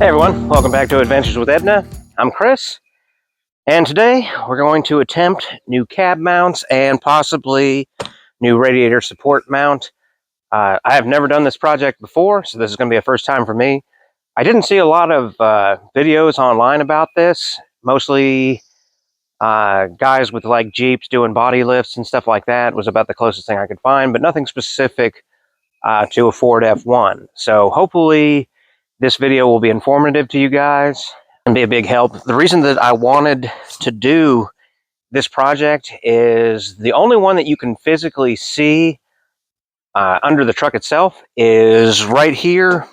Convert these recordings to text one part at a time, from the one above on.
Hey everyone, welcome back to Adventures with Edna. I'm Chris, and today we're going to attempt new cab mounts and possibly new radiator support mount. I have never done this project before, so this is going to be a first time for me. I didn't see a lot of videos online about this, mostly guys with like Jeeps doing body lifts and stuff like that. It was about the closest thing I could find, but nothing specific to a Ford F1. So hopefully this video will be informative to you guys and be a big help. The reason that I wanted to do this project is the only one that you can physically see under the truck itself is right here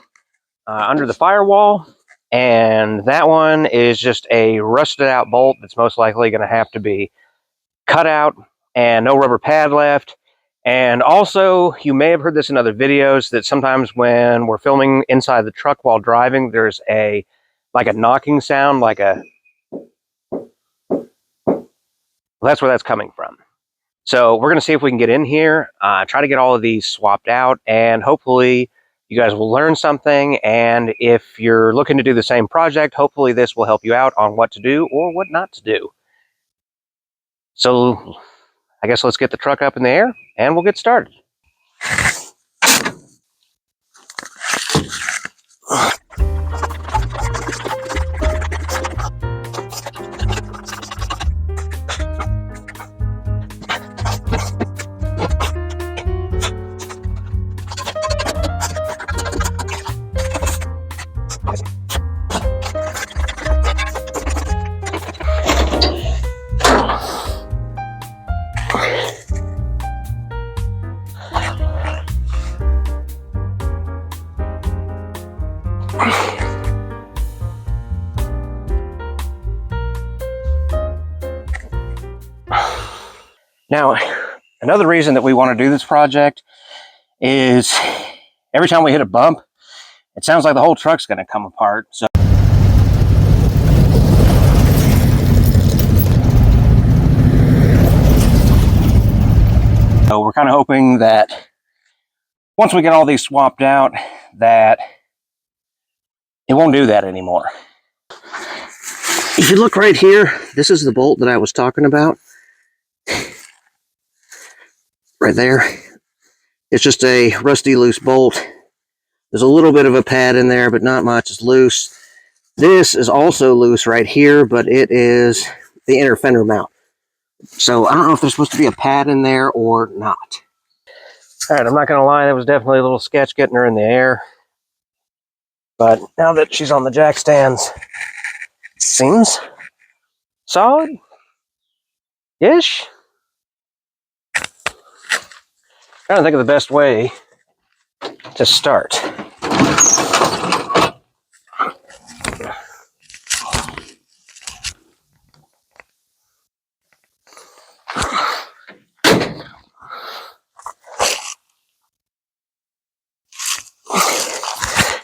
under the firewall. And that one is just a rusted out bolt that's most likely going to have to be cut out and no rubber pad left. And also, you may have heard this in other videos, that sometimes when we're filming inside the truck while driving, there's a knocking sound, that's where that's coming from. So we're going to see if we can get in here, try to get all of these swapped out, and hopefully you guys will learn something. And if you're looking to do the same project, hopefully this will help you out on what to do or what not to do. So I guess let's get the truck up in the air and we'll get started. Now, another reason that we want to do this project is every time we hit a bump, it sounds like the whole truck's going to come apart. So we're kind of hoping that once we get all these swapped out, that it won't do that anymore. If you look right here, this is the bolt that I was talking about. Right there. It's just a rusty loose bolt. There's a little bit of a pad in there, but not much. It's loose. This is also loose right here, but it is the inner fender mount. So I don't know if there's supposed to be a pad in there or not. All right, I'm not going to lie, that was definitely a little sketch getting her in the air. But now that she's on the jack stands, it seems solid-ish. Trying to think of the best way to start.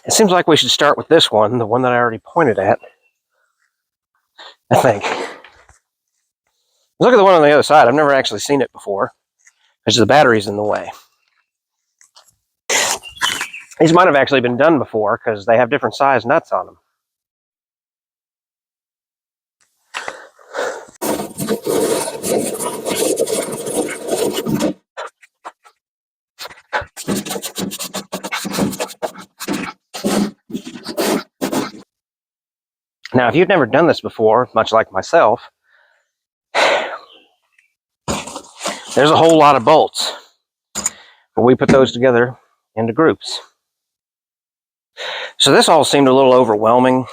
It seems like we should start with this one, the one that I already pointed at, I think. Look at the one on the other side. I've never actually seen it before, because the battery's in the way. These might have actually been done before, because they have different size nuts on them. Now, if you've never done this before, much like myself, there's a whole lot of bolts. But we put those together into groups. So this all seemed a little overwhelming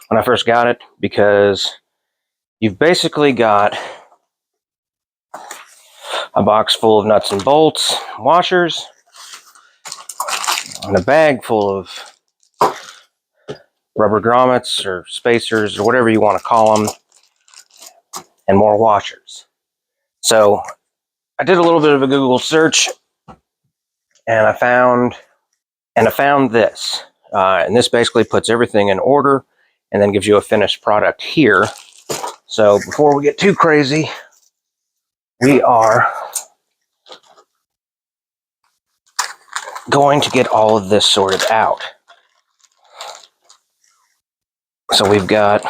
when I first got it, because you've basically got a box full of nuts and bolts, washers, and a bag full of rubber grommets or spacers or whatever you want to call them, and more washers. So I did a little bit of a Google search, and I found this. And this basically puts everything in order and then gives you a finished product here. So before we get too crazy, we are going to get all of this sorted out. So we've got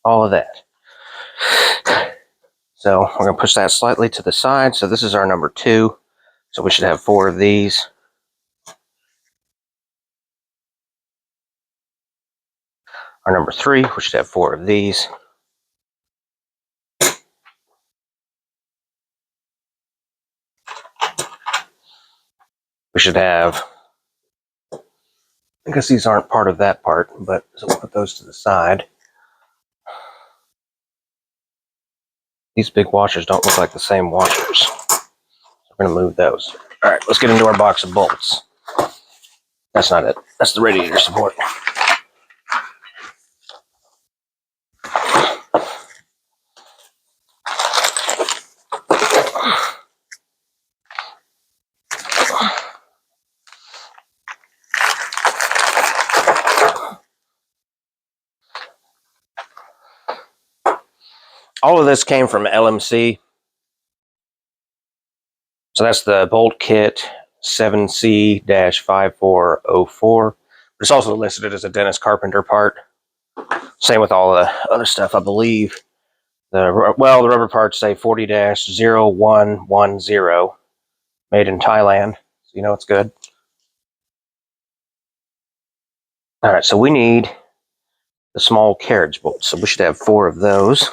all of that. So we're going to push that slightly to the side. So this is our number 2. So we should have 4 of these. Our number 3, we should have 4 of these. We should have, I guess these aren't part of that part, but so we'll put those to the side. These big washers don't look like the same washers. We're going to move those. All right, let's get into our box of bolts. That's not it. That's the radiator support. All of this came from LMC. So that's the bolt kit 7C-5404. It's also listed as a Dennis Carpenter part. Same with all the other stuff, I believe. The rubber parts say 40-0110, made in Thailand. So you know it's good. All right, so we need the small carriage bolts. So we should have 4 of those.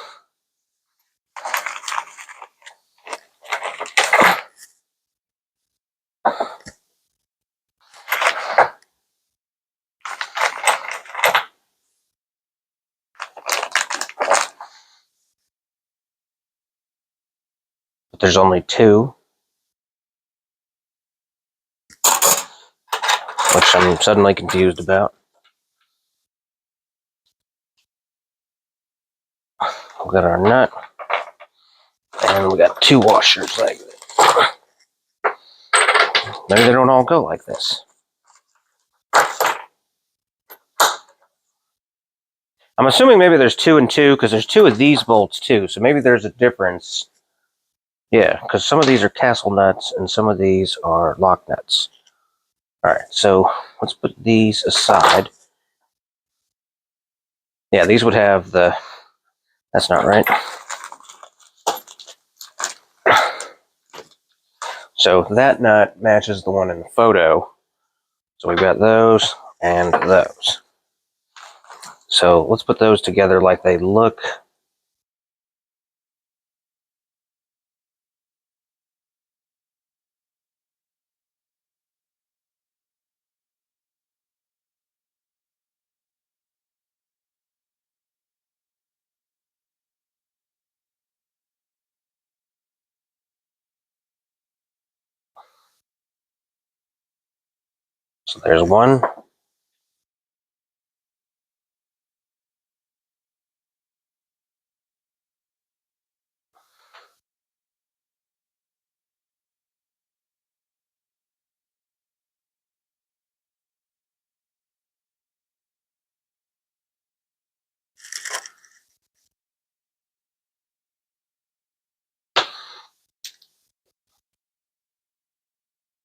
But there's only 2, which I'm suddenly confused about. We got our nut, and we got 2 washers like this. Maybe they don't all go like this. I'm assuming maybe there's 2 and 2, because there's 2 of these bolts too, so maybe there's a difference. Yeah, because some of these are castle nuts, and some of these are lock nuts. Alright, so let's put these aside. Yeah, these would have the... That's not right. So that nut matches the one in the photo. So we've got those and those. So let's put those together like they look. So there's one.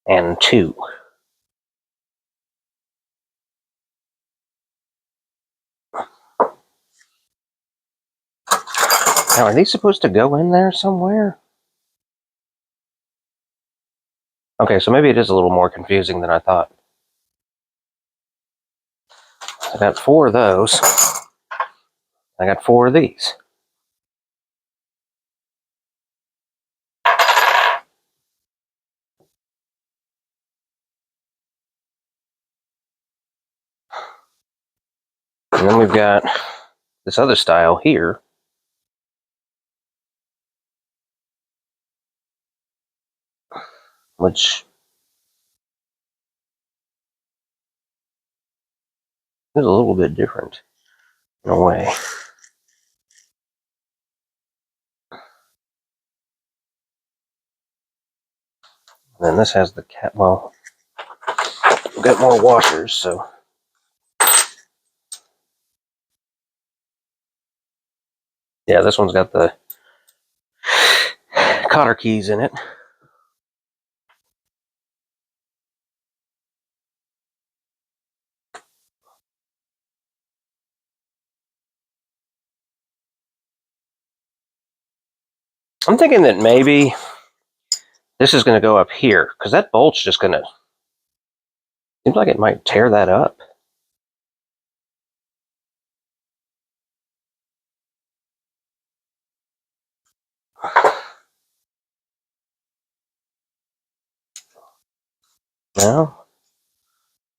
And 2. Now, are these supposed to go in there somewhere? Okay, so maybe it is a little more confusing than I thought. I got 4 of those. I got 4 of these. And then we've got this other style here. Which is a little bit different in a way. And then this has the cat. Well, we've got more washers, so Yeah, this one's got the cotter keys in it. I'm thinking that maybe this is going to go up here, because that bolt's just going to... Seems like it might tear that up. Well,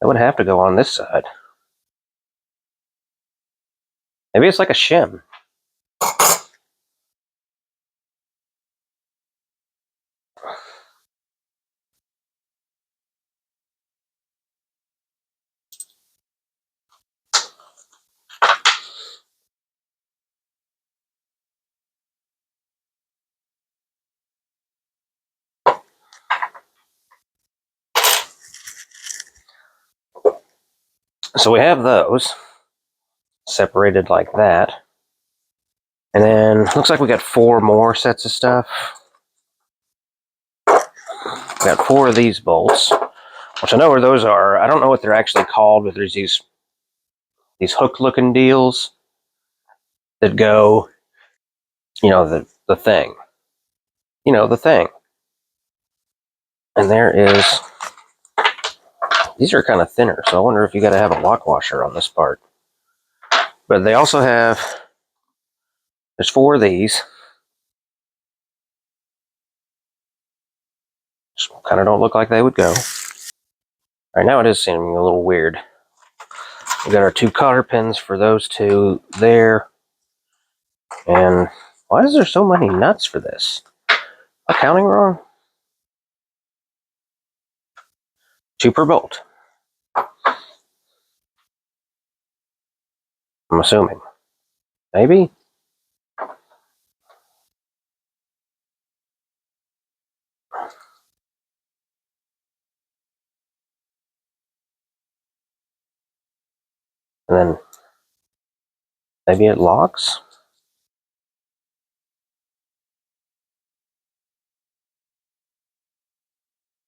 that would have to go on this side. Maybe it's like a shim. So we have those separated like that. And then looks like we got 4 more sets of stuff. We got 4 of these bolts, which I know where those are. I don't know what they're actually called, but there's these hook-looking deals that go, the thing. The thing. And there is... These are kind of thinner, so I wonder if you got to have a lock washer on this part. But they also have... There's 4 of these. Just kind of don't look like they would go. Right now it is seeming a little weird. We got our 2 cotter pins for those 2 there. And why is there so many nuts for this? Am I counting wrong? 2 per bolt. I'm assuming. Maybe? And then maybe it locks?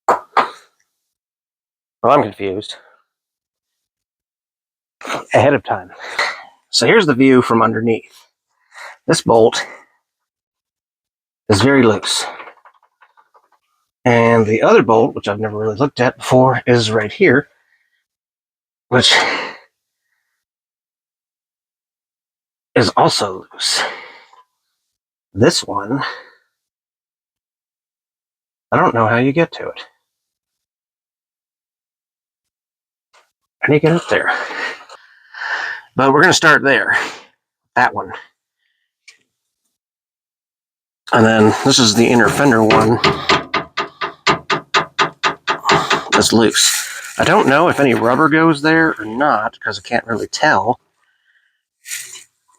Well, I'm confused. Ahead of time. So here's the view from underneath. This bolt is very loose. And the other bolt, which I've never really looked at before, is right here, which is also loose. This one, I don't know how you get to it. How do you get up there? But we're going to start there. That one. And then this is the inner fender one that's loose. I don't know if any rubber goes there or not, because I can't really tell.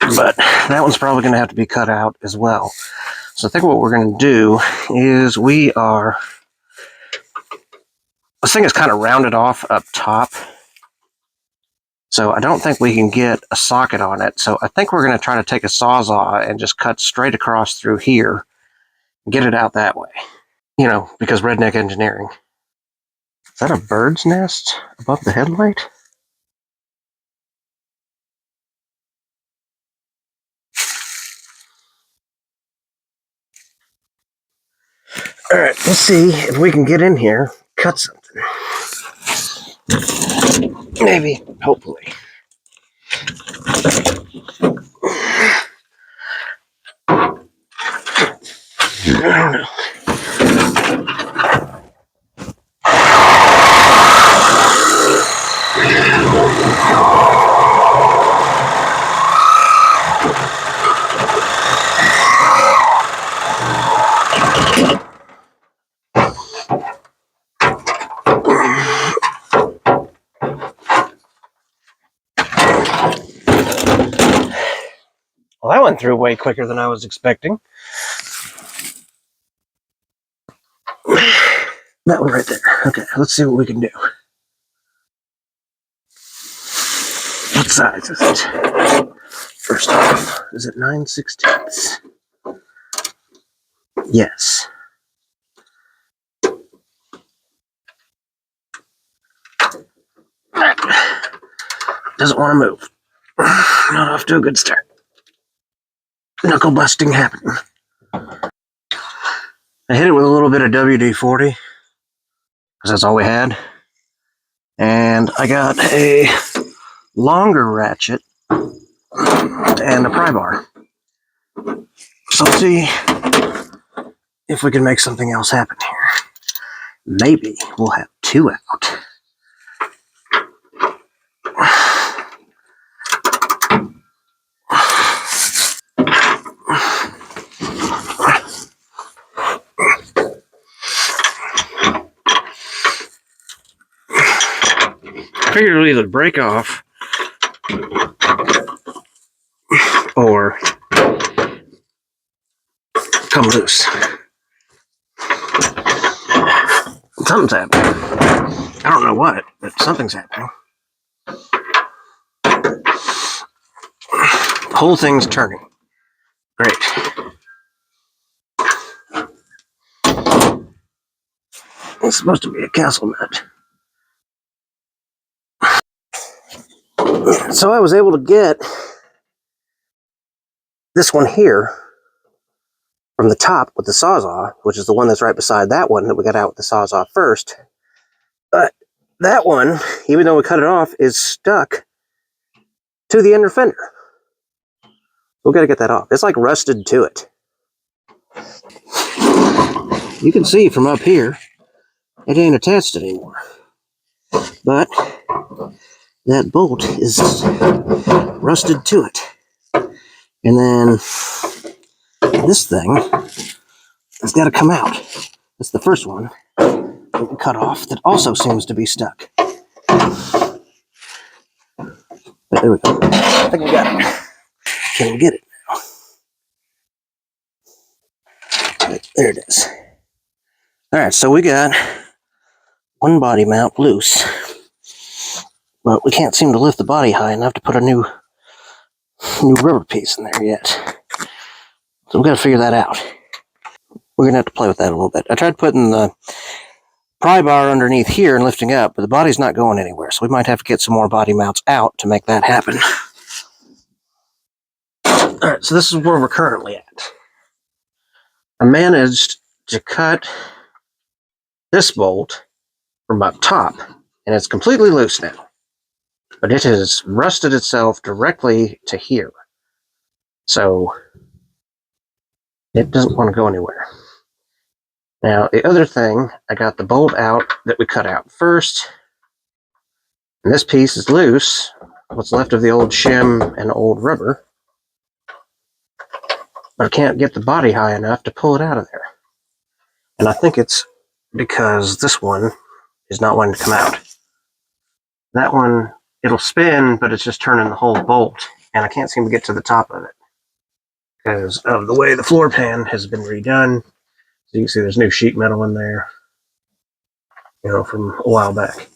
But that one's probably going to have to be cut out as well. So I think what we're going to do is this thing is kind of rounded off up top. So I don't think we can get a socket on it. So I think we're going to try to take a Sawzall and just cut straight across through here and get it out that way. Because redneck engineering. Is that a bird's nest above the headlight? All right, let's see if we can get in here, cut something. Maybe, hopefully. I don't know. Well, that went through way quicker than I was expecting. That one right there. Okay, let's see what we can do. What size is it? First off, is it 9/16? Yes. Doesn't want to move. Not off to a good start. Knuckle busting happening. I hit it with a little bit of WD-40 because that's all we had. And I got a longer ratchet and a pry bar. So let's see if we can make something else happen here. Maybe we'll have two out. I figured it'll either break off or come loose. Something's happening. I don't know what, but something's happening. The whole thing's turning. Great. It's supposed to be a castle nut. So I was able to get this one here from the top with the Sawzall, which is the one that's right beside that one that we got out with the Sawzall first. But that one, even though we cut it off, is stuck to the inner fender. We've got to get that off. It's like rusted to it. You can see from up here, it ain't attached anymore. But that bolt is rusted to it. And then this thing has got to come out. That's the first one that we cut off that also seems to be stuck. But there we go. I think we got it. Can we get it now? Right, there it is. Alright, so we got one body mount loose. But we can't seem to lift the body high enough to put a new rubber piece in there yet. So we've got to figure that out. We're going to have to play with that a little bit. I tried putting the pry bar underneath here and lifting up, but the body's not going anywhere. So we might have to get some more body mounts out to make that happen. Alright, so this is where we're currently at. I managed to cut this bolt from up top, and it's completely loose now. But it has rusted itself directly to here. So it doesn't want to go anywhere. Now, the other thing, I got the bolt out that we cut out first. And this piece is loose. What's left of the old shim and old rubber. But I can't get the body high enough to pull it out of there. And I think it's because this one is not wanting to come out. That one, it'll spin, but it's just turning the whole bolt. And I can't seem to get to the top of it because of the way the floor pan has been redone. So you can see there's new sheet metal in there, from a while back.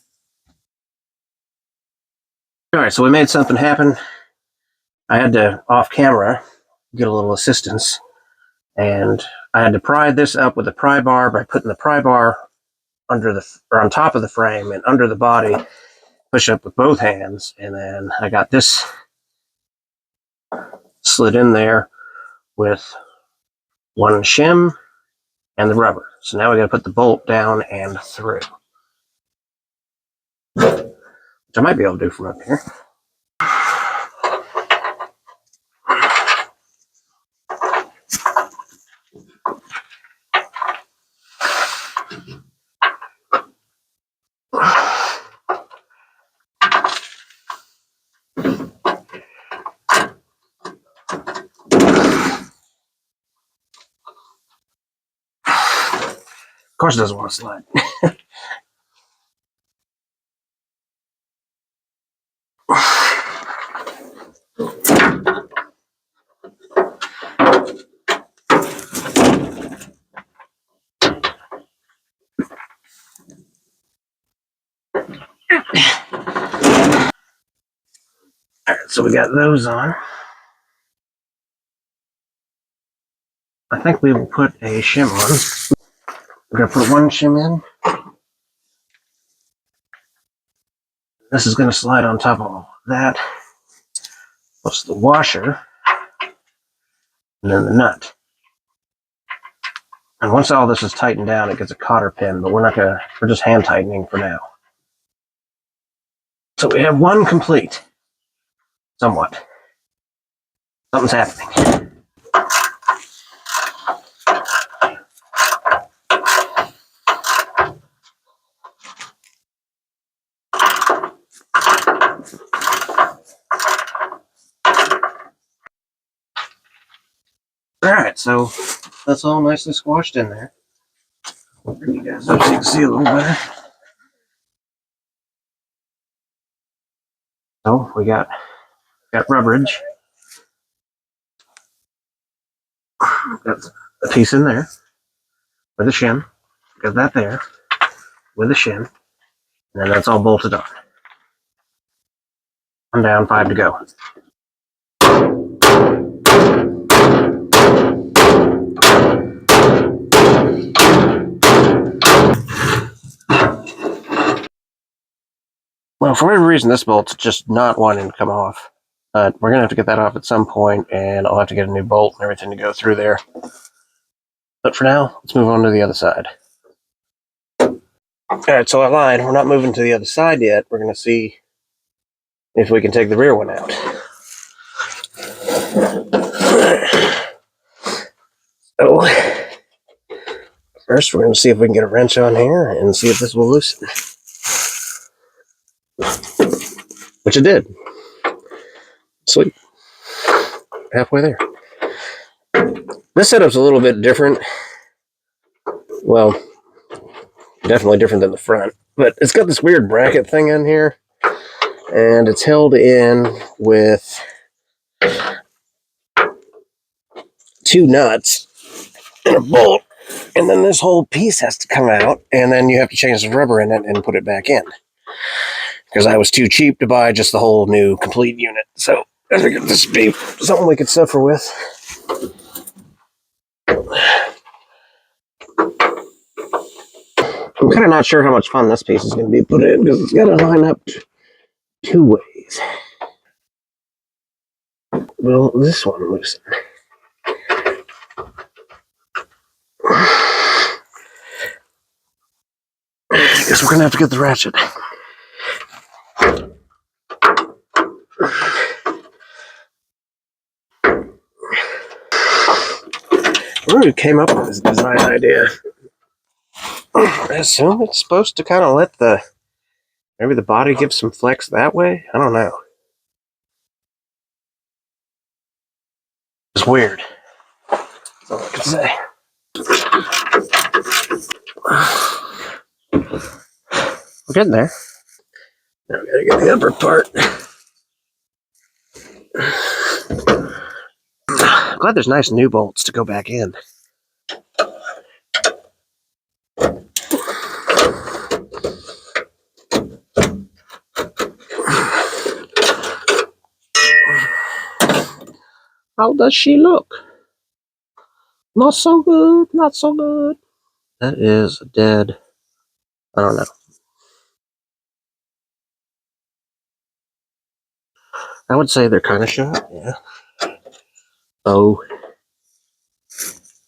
All right, so we made something happen. I had to, off camera, get a little assistance. And I had to pry this up with a pry bar by putting the pry bar on top of the frame and under the body, push up with both hands. And then I got this slid in there with one shim and the rubber. So now we got to put the bolt down and through, which I might be able to do from up here. Of course it doesn't want to slide. Alright, so we got those on. I think we will put a shim on. We're going to put one shim in. This is going to slide on top of that. Plus the washer. And then the nut. And once all this is tightened down, it gets a cotter pin, but we're just hand tightening for now. So we have one complete. Somewhat. Something's happening. Alright, so that's all nicely squashed in there. I'll bring you guys up so you can see a little better. So we got rubberage. Got a piece in there with a shim. Got that there with a shim. And then that's all bolted on. One down, 5 to go. Well, for whatever reason, this bolt's just not wanting to come off. But we're going to have to get that off at some point, and I'll have to get a new bolt and everything to go through there. But for now, let's move on to the other side. Alright, so I lied. We're not moving to the other side yet. We're going to see if we can take the rear one out. So, first we're going to see if we can get a wrench on here and see if this will loosen. Which it did. Sweet. Halfway there. This setup's a little bit different. Well, definitely different than the front. But it's got this weird bracket thing in here. And it's held in with 2 nuts and a bolt. And then this whole piece has to come out. And then you have to change the rubber in it and put it back in. Because I was too cheap to buy just the whole new complete unit. So I figured this would be something we could suffer with. I'm kind of not sure how much fun this piece is going to be put in because it's got to line up 2 ways. Will this one loosen? I guess we're going to have to get the ratchet. Who came up with this design idea? I assume it's supposed to kind of let maybe the body give some flex that way? I don't know. It's weird. That's all I can say. We're getting there. Now we gotta get the upper part. I'm glad there's nice new bolts to go back in. How does she look? Not so good, not so good. That is dead. I don't know. I would say they're kind of shot, yeah. Oh,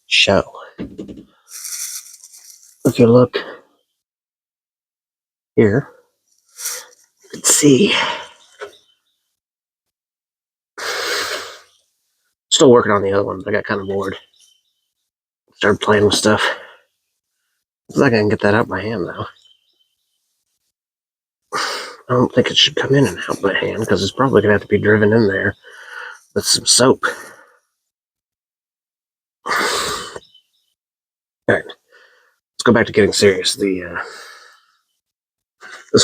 show. If you look here, you can see. Still working on the other one, but I got kind of bored. Started playing with stuff. Looks like I can get that out by hand, though. I don't think it should come in and out by hand, because it's probably going to have to be driven in there with some soap. Alright, let's go back to getting serious. This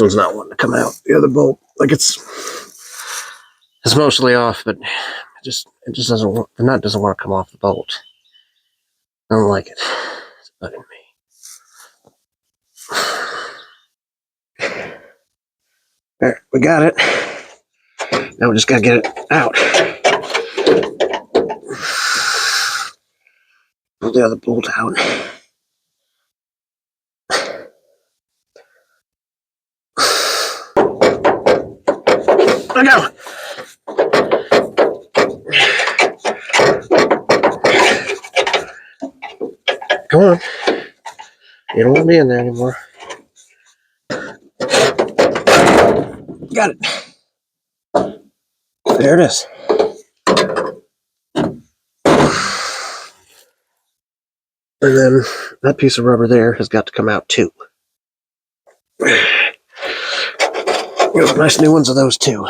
one's not wanting to come out. The other bolt, like it's mostly off, but it just doesn't want, the nut doesn't want to come off the bolt. I don't like it. It's bugging me. Alright, we got it. Now we just gotta get it out. Pull the other bolt out. Look out! Come on. You don't want me in there anymore. Got it. There it is. And then that piece of rubber there has got to come out too. Nice new ones of those too.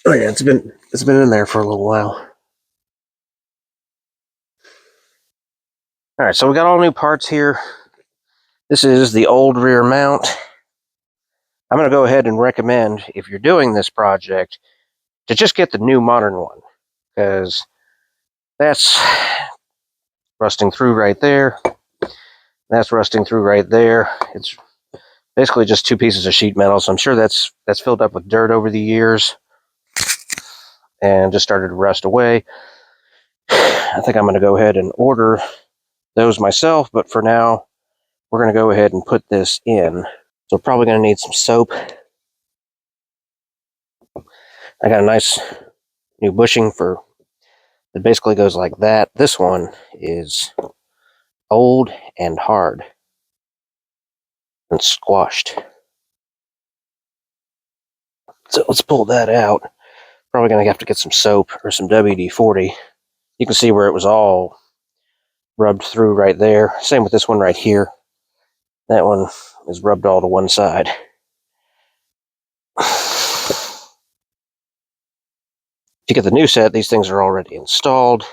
Oh yeah, it's been in there for a little while. Alright, so we got all new parts here. This is the old rear mount. I'm going to go ahead and recommend, if you're doing this project, to just get the new modern one, because that's rusting through right there. That's rusting through right there. It's basically just two pieces of sheet metal, so I'm sure that's filled up with dirt over the years and just started to rust away. I think I'm going to go ahead and order those myself, but for now, we're going to go ahead and put this in. So we're probably going to need some soap. I got a nice new bushing for it, basically goes like that. This one is old and hard and squashed. So let's pull that out. Probably going to have to get some soap or some WD-40. You can see where it was all rubbed through right there. Same with this one right here. That one is rubbed all to one side. If you get the new set, these things are already installed,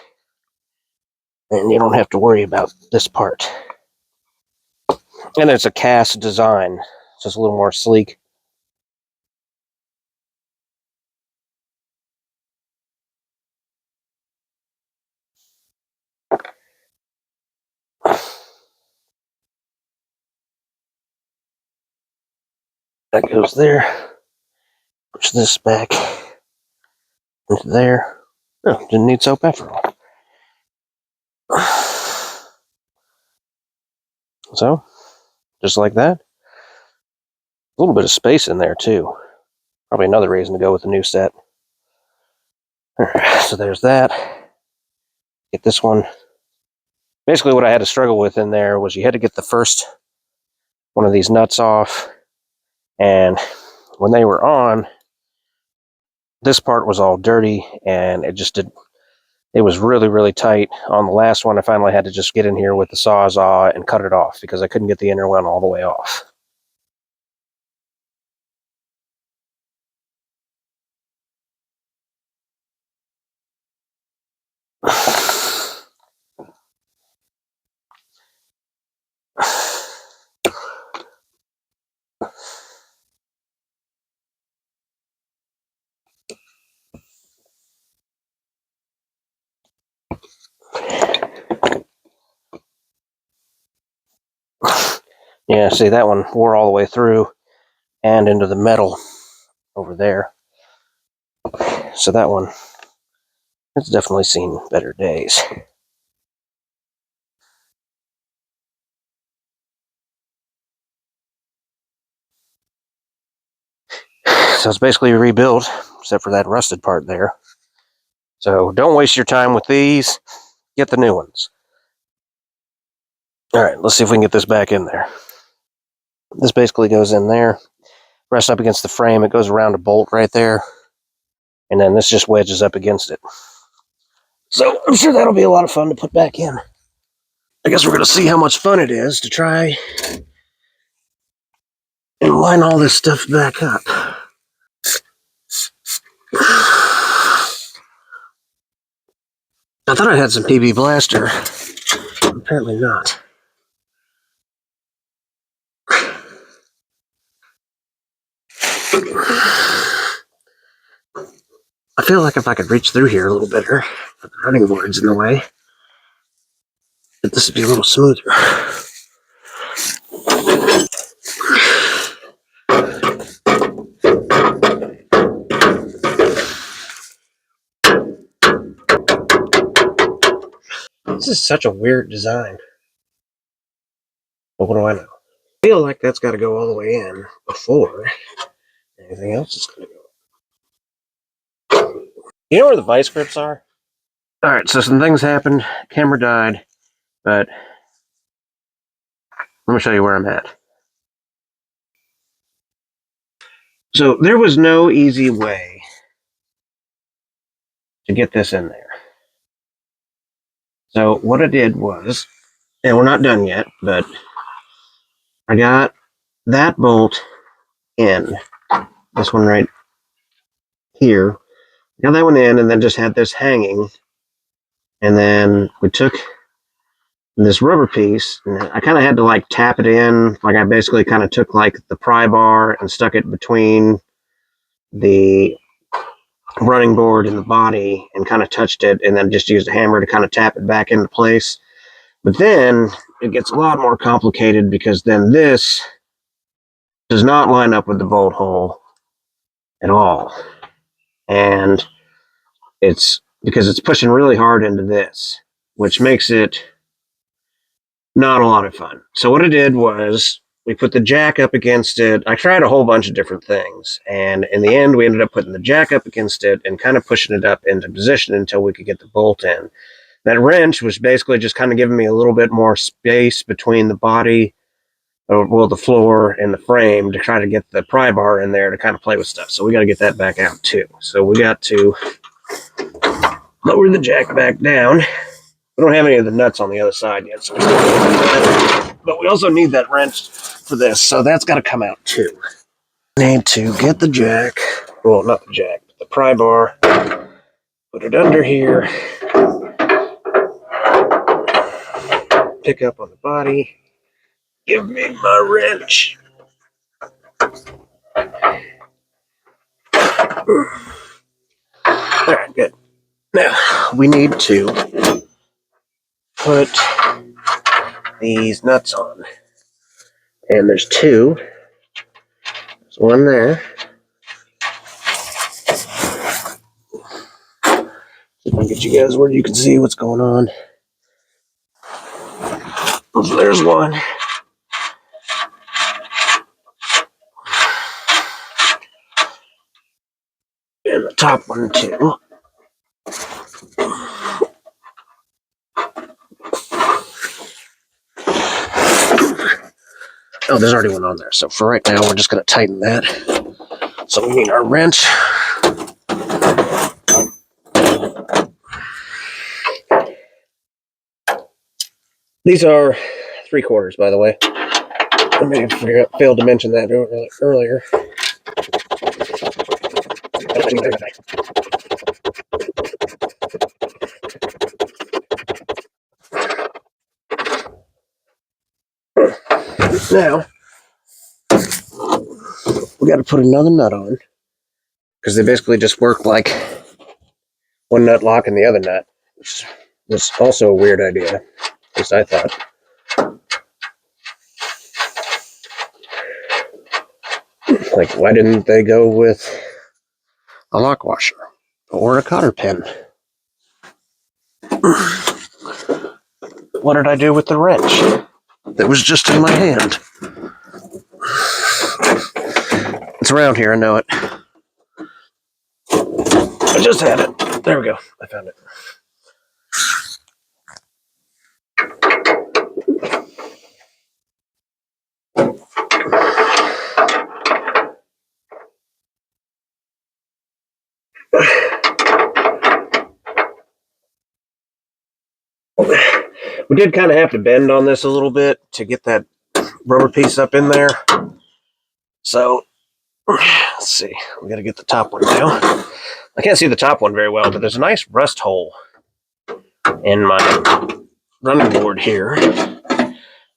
and you don't have to worry about this part. And it's a cast design, so it's a little more sleek. That goes there. Push this back into there. Oh, didn't need soap after all. So, just like that. A little bit of space in there too. Probably another reason to go with the new set. Alright, so there's that. Get this one. Basically what I had to struggle with in there was you had to get the first one of these nuts off, and when they were on, this part was all dirty and it just did. It was really, really tight. On the last one, I finally had to just get in here with the Sawzall and cut it off because I couldn't get the inner one all the way off. Yeah, see, that one wore all the way through and into the metal over there. So that one has definitely seen better days. So it's basically rebuilt, except for that rusted part there. So don't waste your time with these. Get the new ones. All right, let's see if we can get this back in there. This basically goes in there, rests up against the frame. It goes around a bolt right there, and then this just wedges up against it. So I'm sure that'll be a lot of fun to put back in. I guess we're going to see how much fun it is to try and line all this stuff back up. I thought I had some PB Blaster. Apparently not. I feel like if I could reach through here a little better, put the running boards in the way, that this would be a little smoother. This is such a weird design. But what do I know? I feel like that's got to go all the way in before anything else is going to go. You know where the vice grips are? Alright, so some things happened. Camera died. But let me show you where I'm at. So there was no easy way to get this in there. So what I did was, and we're not done yet, but I got that bolt in. This one right here. Got that one in and then just had this hanging. And then we took this rubber piece, and I kind of had to like tap it in. Like I basically kind of took like the pry bar and stuck it between the running board and the body and kind of touched it, and then just used a hammer to kind of tap it back into place. But then it gets a lot more complicated because then this does not line up with the bolt hole at all. And it's because it's pushing really hard into this, which makes it not a lot of fun. So what I did was we put the jack up against it. I tried a whole bunch of different things, and in the end we ended up putting the jack up against it and kind of pushing it up into position until we could get the bolt in. That wrench was basically just kind of giving me a little bit more space between the body, well, the floor and the frame to try to get the pry bar in there to kind of play with stuff. So we got to get that back out too. So we got to lower the jack back down. We don't have any of the nuts on the other side yet, so but we also need that wrench for this, so that's got to come out too. Need to get the jack, well, not the jack, but the pry bar, put it under here, pick up on the body, give me my wrench. All right, good. Now, we need to put these nuts on. And there's two. There's one there. See if I can get you guys where you can see what's going on. So there's one. And the top one too. Oh, there's already one on there. So for right now, we're just going to tighten that. So we need our wrench. These are 3/4, by the way. I may have failed to mention that earlier. Now, we got to put another nut on because they basically just work like one nut locking the other nut, which was also a weird idea, at least I thought. Like, why didn't they go with a lock washer or a cotter pin? What did I do with the wrench that was just in my hand? It's around here, I know it. I just had it. There we go. I found it. We did kind of have to bend on this a little bit to get that rubber piece up in there. So, let's see. We got to get the top one now. I can't see the top one very well, but there's a nice rust hole in my running board here.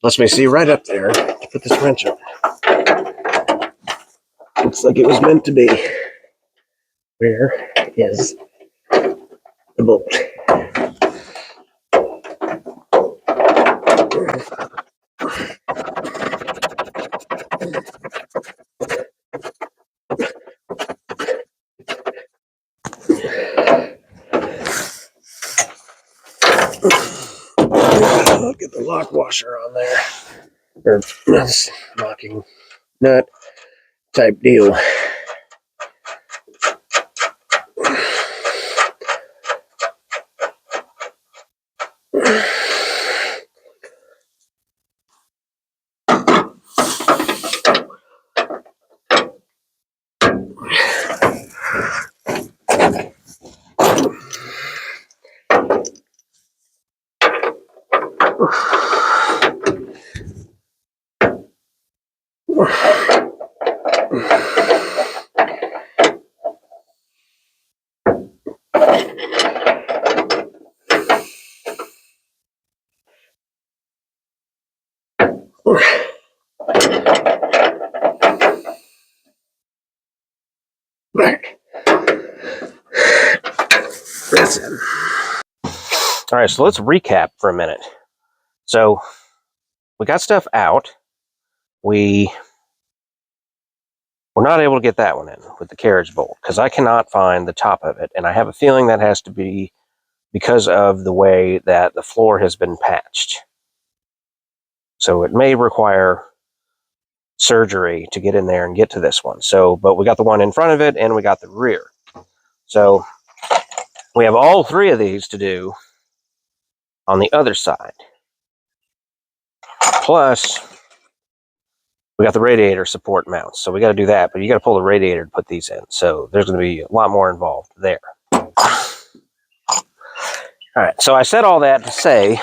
Lets me see right up there to put this wrench on. Looks like it was meant to be. Where is the bolt? I'll get the lock washer on there. Or locking nut type deal. All right, so let's recap for a minute. So we got stuff out. We're not able to get that one in with the carriage bolt because I cannot find the top of it, and I have a feeling that has to be because of the way that the floor has been patched. So it may require surgery to get in there and get to this one. So, but we got the one in front of it and we got the rear. So we have all three of these to do on the other side. Plus, we got the radiator support mounts. So we got to do that, but you got to pull the radiator to put these in. So there's going to be a lot more involved there. All right, so I said all that to say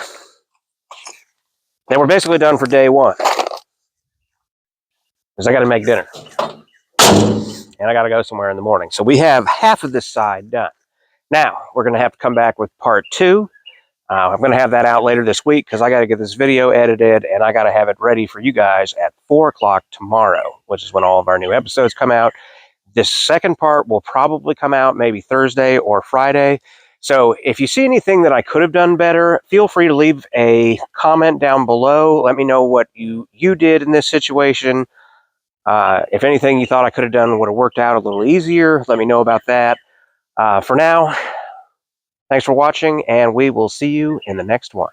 that we're basically done for day one. Because I got to make dinner. And I got to go somewhere in the morning. So we have half of this side done. Now, we're going to have to come back with part 2. I'm going to have that out later this week because I got to get this video edited and I got to have it ready for you guys at 4 o'clock tomorrow, which is when all of our new episodes come out. This second part will probably come out maybe Thursday or Friday. So if you see anything that I could have done better, feel free to leave a comment down below. Let me know what you did in this situation. If anything you thought I could have done would have worked out a little easier, let me know about that. For now, thanks for watching, and we will see you in the next one.